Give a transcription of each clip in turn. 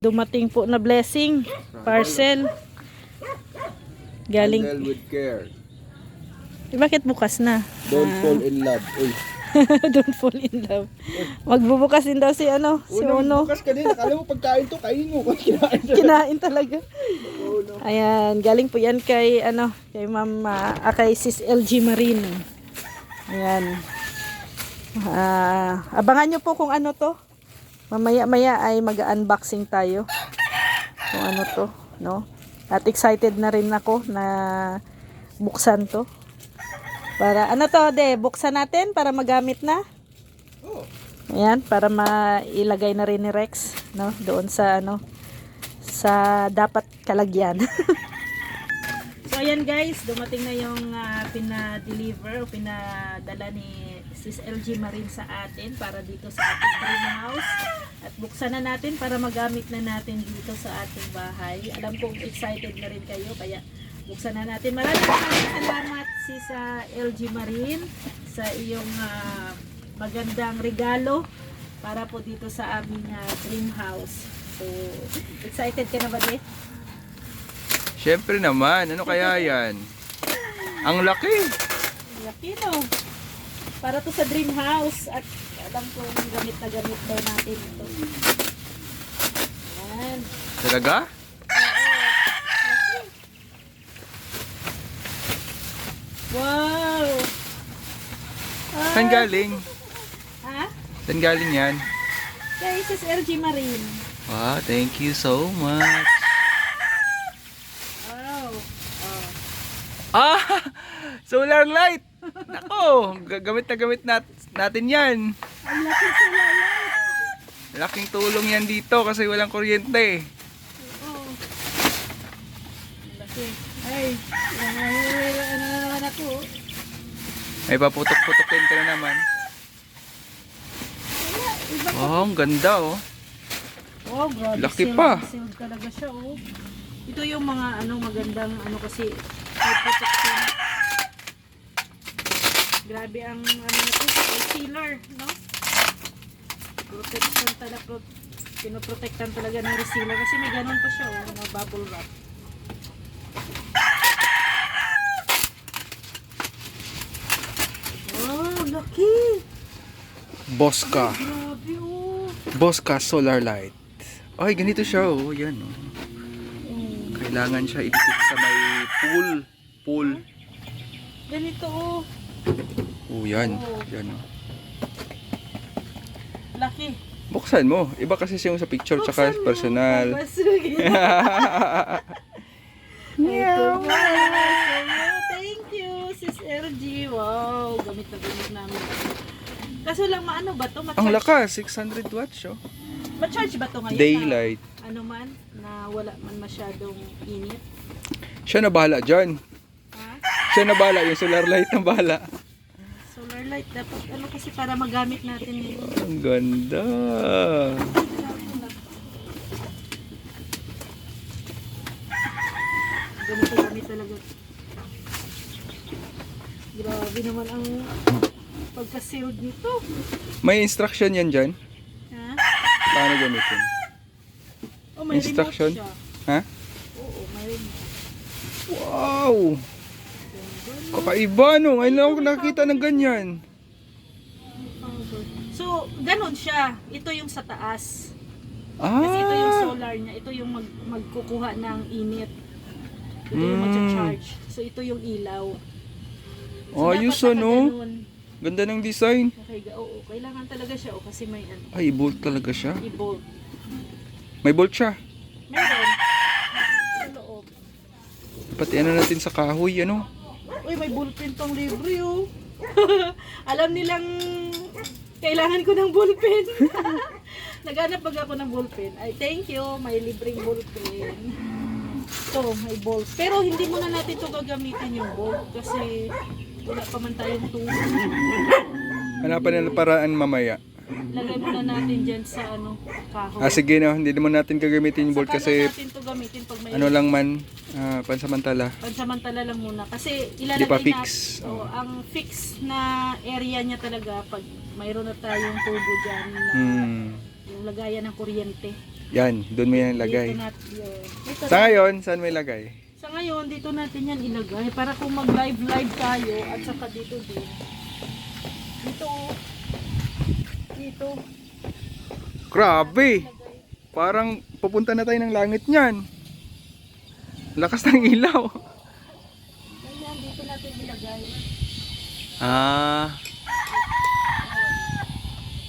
Dumating po na blessing, parcel. Galing. Handle with care. Bakit bukas na? Don't fall in love. Uy. Don't fall in love. Magbubukas din daw si Uno. Bukas ka din. Akala mo pagkain to, kainin mo. Kinain talaga. Ayan, galing po yan kay kay Ma'am kay Sis LG Marine. Ayan. Abangan nyo po kung ano to. Mamaya-maya ay mag-unboxing tayo. Kung ano to, no? At excited na rin ako na buksan to. Para buksan natin para magamit na. Ayan, para mailagay na rin ni Rex, no? Doon sa sa dapat kalagyan. So ayan guys, dumating na yung pina-deliver o pinadala ni Sis LG Marine sa atin para dito sa ating greenhouse. At buksan na natin para magamit na natin dito sa ating bahay. Alam kong excited na rin kayo kaya buksan na natin. Maraming salamat Sis LG Marine sa iyong magandang regalo para po dito sa aming greenhouse. So, excited ka na ba, De? Siyempre naman. Ano kaya yan? Ang laki. Laki, no? Para to sa dream house at alam ko gamit na gamit daw natin ito. Ayan. Talaga? Wow! Saan galing? Ha? Saan galing yan? Kay Sis LG Marine. Wow, thank you so much. Wow! Ah! Solar light! Nako! Gamit natin yan. Ang laki sila yan! Laking tulong yan dito kasi walang kuryente. Oo. Ang laki. Ay! Ano naman ako? May paputok-putokin ka na naman. Oh, ang ganda oh. Oh, grabe. Laki pa. Sealed talaga siya, oh. Ito yung mga magandang kasi may protection. Grabe ang nito, sealer, no? Protection talaga, pinoprotektan talaga ng resealer kasi may ganun pa siya, oh, mga bubble wrap. Oh, laki! Bosca. Grabe, oh. Bosca solar light. Ay, ganito siya oh. Yan oh. Kailangan siya idikit sa may pool. Ganito, oh. Oh, yan. Yan oh. Laki. Buksan mo. Iba kasi siya sa picture tsaka personal. Meow. Thank you, Sis LG. Wow, gamit na gamit namin. Kaso lang maano ba to? Ang lakas, 600 watts oh. Ma-charge ba to ngayon? Daylight. Na wala man masyadong init? Siya na bahala dyan. Ha? Siya na bahala. Yung solar light na bahala. Solar light dapat kasi para magamit natin yun. Ang ganda. Ganito gamit talaga. Grabe naman ang pagka-sealed nito. May instruction yan dyan. Ha? Paano gamitin? Oh, may Instruction? remote siya. Ha? Oo, may remote. Wow! Kakaiba no. Ngayon lang ako nakakita ng ganyan. So, ganun siya. Ito yung sa taas. Kasi ito yung solar niya. Ito yung magkukuha ng init. Ito yung mag-charge. So, ito yung ilaw. So, Ayos dapat ano. ganun. Ganda ng design. Okay, oo. Kailangan talaga siya. Kasi may Ay, bolt talaga siya. i-bolt. May bolt siya. Meron. Sa loob. Pati ano natin sa kahoy, ano? Uy, may ballpen pang libre oh. Alam nilang kailangan ko ng ballpen. Naghanap pag ako ng ballpen. Ay, thank you. May libreng ballpen. Ito, may bolt. Pero hindi muna natin ito gagamitin yung bolt kasi wala pa man tayong tulong. Hanapan nila paraan mamaya. Lagay muna natin dyan sa kahoy. Sige na, hindi naman natin gagamitin yung bolt kasi natin ito gamitin pag may ano lang man, pansamantala. pansamantala lang muna. Kasi Hindi pa ilalagay fix. natin. Oh, ang fix na area niya talaga pag mayroon na tayong tubo dyan na yung lagayan ng kuryente. Yan, doon mo yan ilagay. Dito natin yun. Dito Sa ngayon, saan mo ilagay? Sa ngayon, dito natin yan ilagay para kung mag-live tayo at saka dito din. Dito. Dito. Grabe! Parang pupunta na tayo ng langit niyan. Lakas ng ilaw. Ganyan, dito natin ilagay. Ah,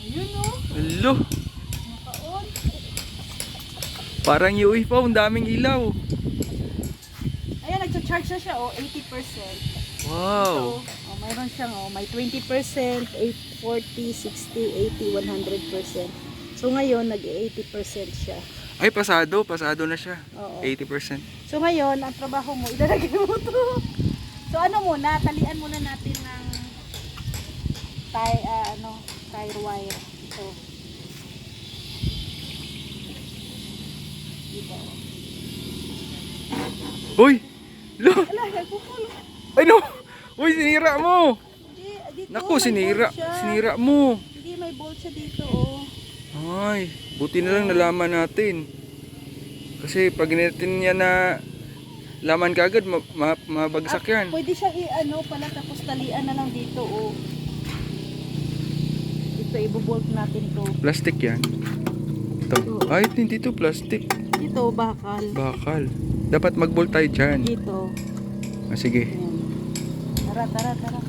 Ayun o. hello. Naka-on. Parang UFO, ang daming ilaw. Ayan, nagcha-charge na siya 80%. Wow. So, mayroon siyang may 20%, 40, 60, 80, 100%. So ngayon, nag-80% siya. Ay, pasado na siya. Oo. 80%. So ngayon, ang trabaho mo, ilalagay mo to. So ano muna, talian muna natin ng tire wire. Ito. Dito. Uy! Lo! Ala, nagpupulo. Ay no! Uy, sinira mo! Dito, Naku, may sinira. bolt siya. Sinira mo. Hindi, may bolt siya dito, oh. Ay, buti na lang nalaman natin. Kasi pag natin yan na laman kagad, mabagsak yan. Pwede siyang pala, tapos talian na lang dito, oh. Dito, ibubolt natin to. Plastic yan. Ito. Ay, hindi to plastic. Dito, bakal. Bakal. Dapat mag-bolt tayo dyan. Dito. Ah, sige. Ayan. Tara.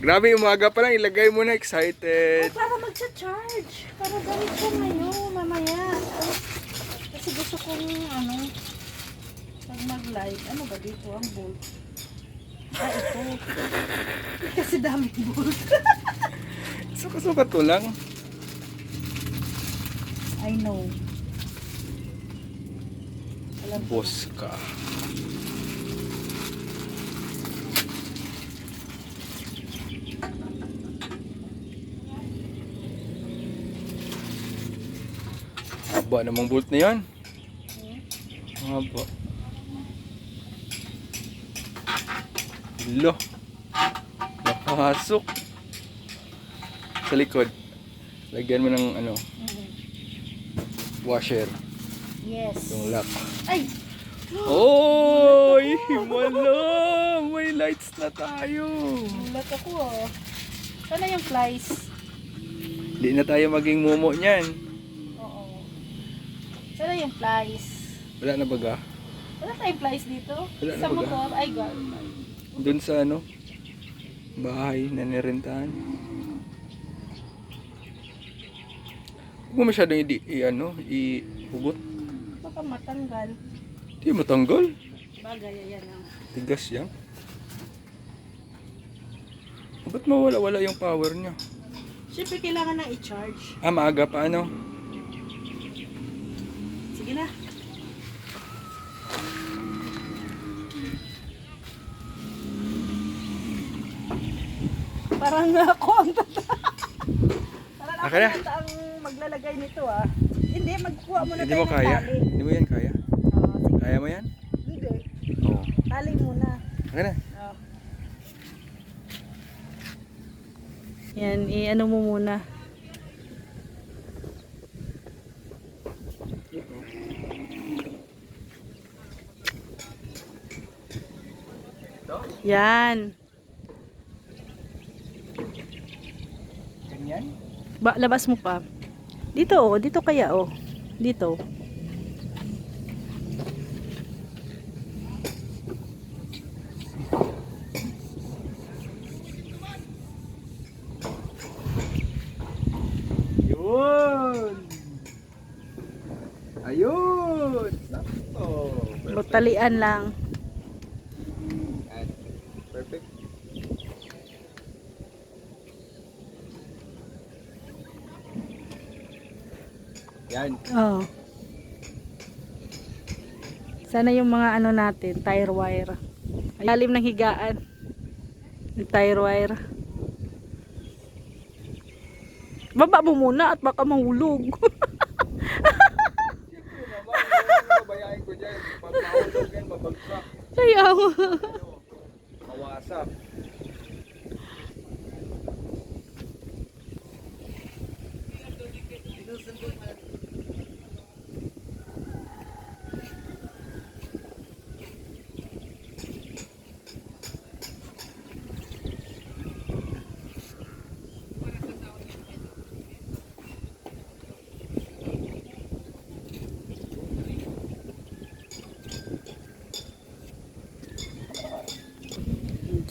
Grabe, umaga pa lang. Ilagay mo na. Excited. Para magsa-charge. Para gamit siya ngayon, mamaya. Kasi gusto kong, pag mag-live, ano ba dito ang bolt? Ito. Kasi daming bolt. Sukat-sukat ko lang. I know. Alam ko. Boss ka. Haba namang bolt na yan. Haba. Lo. Napasok. Sa likod. Lagyan mo ng washer. Yes. Yung lock. Ay! Oy! Wala! May lights na tayo. Mulat ako ah. Sana yung flies? Di na tayo maging mumo niyan. Oo. Sana yung flies? Wala na baga? Wala tayong flies dito? Wala na Sa baga? motor? Ay, God. Doon sa bahay na nirentahan. Huwag mo masyadong ihugot. Baka matanggal. Di matanggal. Bagay, yan ang. Tigas yan. Ba't mawala-wala yung power niya? Siyempre, kailangan na i-charge. Ah, maaga pa Sige na. Parang ako ang Parang ako Aka na. ang maglalagay nito ah. Hindi, magkuha muna Hindi tayo mo ng kaya? tali. Hindi mo yan kaya? Oo, sige. Kaya mo yan? Hindi. Oo. Tali muna. Okay na. Oh. Yan, i-ano mo muna. Yan. Ganyan? Labas mo pa. Dito oh, dito kaya oh. Dito. Yun! Ayun! Sakto! Talian lang. Perfect. Yan. Oh. Sana yung mga ano natin, tire wire. Lalim ng higaan. Yung tire wire. Baba mo muna at baka mahulog. Siyempre naman, babayain ko dyan. Pag mahulog yan, babagsak. Kaya mo. Mawasak.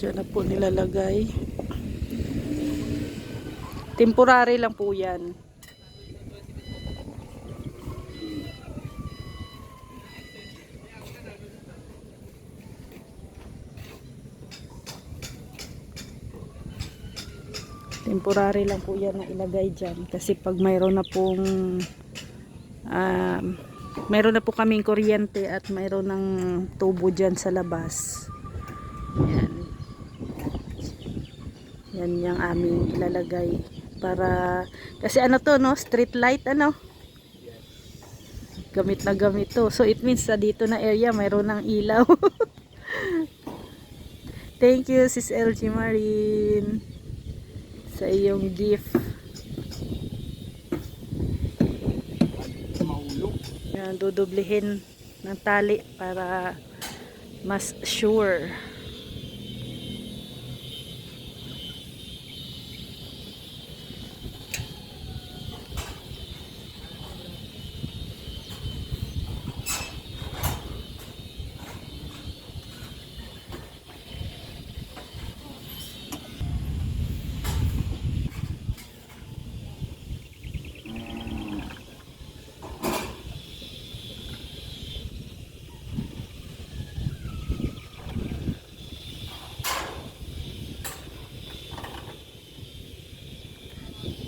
Diyan na po nilalagay. Temporary lang po yan. Temporary lang po yan na ilagay dyan. Kasi pag mayroon na po kaming kuryente at mayroon ng tubo dyan sa labas. Yan. Yan yung aming ilalagay. Para, kasi ano to, no? Street light, ano? Gamit na gamit to. So it means sa dito na area mayroon ng ilaw. Thank you, Sis LG Marine, sa iyong gift. Yan, dudublihin ng tali para mas sure.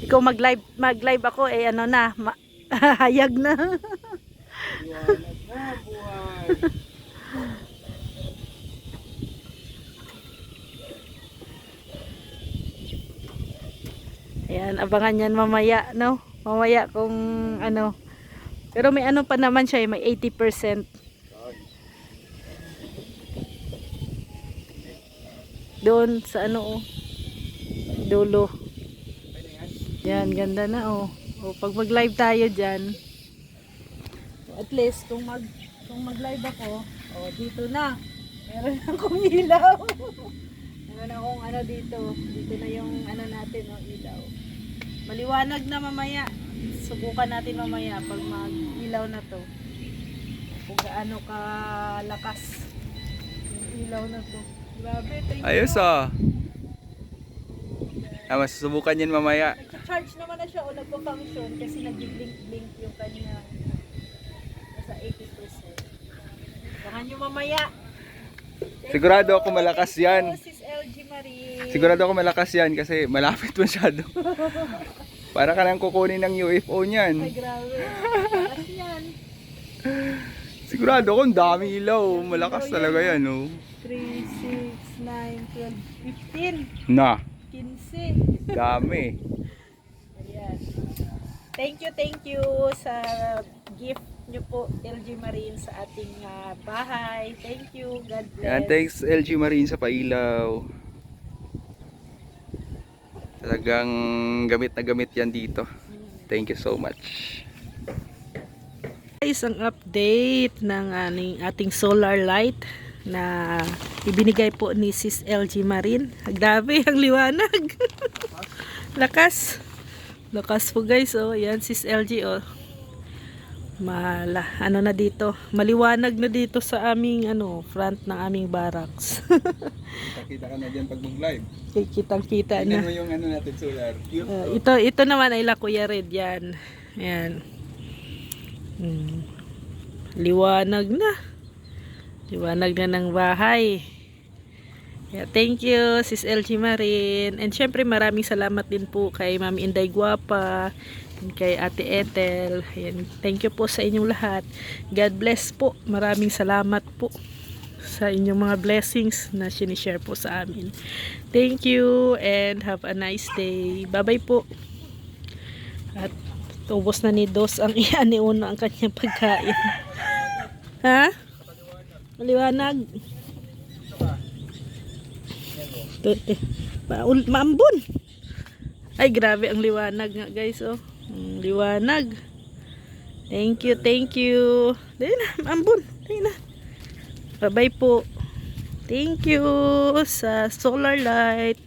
Ikaw mag-live ako eh ano na, hayag na. Ayan, abangan yan mamaya, no? Mamaya kung ano. Pero may ano pa naman siya, may 80%. Doon sa ano, oh, dulo. Yan, ganda na, oh. O, pag mag-live tayo dyan, at least kung mag-live ako, oh, dito na. Meron akong ilaw. Meron akong ano dito. Dito na yung ano natin, oh, ilaw. Maliwanag na mamaya. Subukan natin mamaya pag mag-ilaw na to. Kung gaano kalakas yung ilaw na to. Grabe, thank you. Ayos ah. Masusubukan yan mamaya. Nag-charge naman na siya o nagpo-function kasi nag-blink-blink yung kanya. Nasa 80%. Baka nyo mamaya. Sigurado ako malakas yan. Sis LG Marie. Sigurado ako malakas yan kasi malapit masyado. Para ka nang kukunin ng UFO niyan. Ay, grabe. Malakas yan. Sigurado ako, ang dami ilaw. Malakas talaga yan, oh. 3, 6, 9, 12, 15. Na, 15. dami. Ayan. Thank you sa gift nyo po, LG Marine, sa ating bahay. Thank you. God bless. Yan, thanks LG Marine sa pailaw. Talagang gamit na gamit yan dito. Thank you so much. Isang update ng ating solar light na ibinigay po ni Sis LG Marine. Grabe ang liwanag. Lakas. Lakas po guys, oh. Yan Sis LG, oh. Ano na dito, maliwanag na dito sa aming front ng aming barracks. Kita ka na dyan pag mag-live. Kitang-kita na. Tingnan mo yung natin solar. Ito naman ay La Kuya Red yan. Ayan. Liwanag na. Liwanag na ng bahay. Yeah, thank you Sis LG Marine. And syempre maraming salamat din po kay Mami Inday Guapa, kay Ate Ethel. Ayan, thank you po sa inyong lahat. God bless po. Maraming salamat po sa inyong mga blessings na sinishare po sa amin. Thank you and have a nice day. Bye-bye po. At ubos na ni Dos ang ni Uno ang kanyang pagkain. Ha? Maliwanag. Maambon. Ay, grabe ang liwanag nga guys, oh. Liwanag. Thank you. Dahil na, maambon. Dahil na. Bye-bye po. Thank you sa solar light.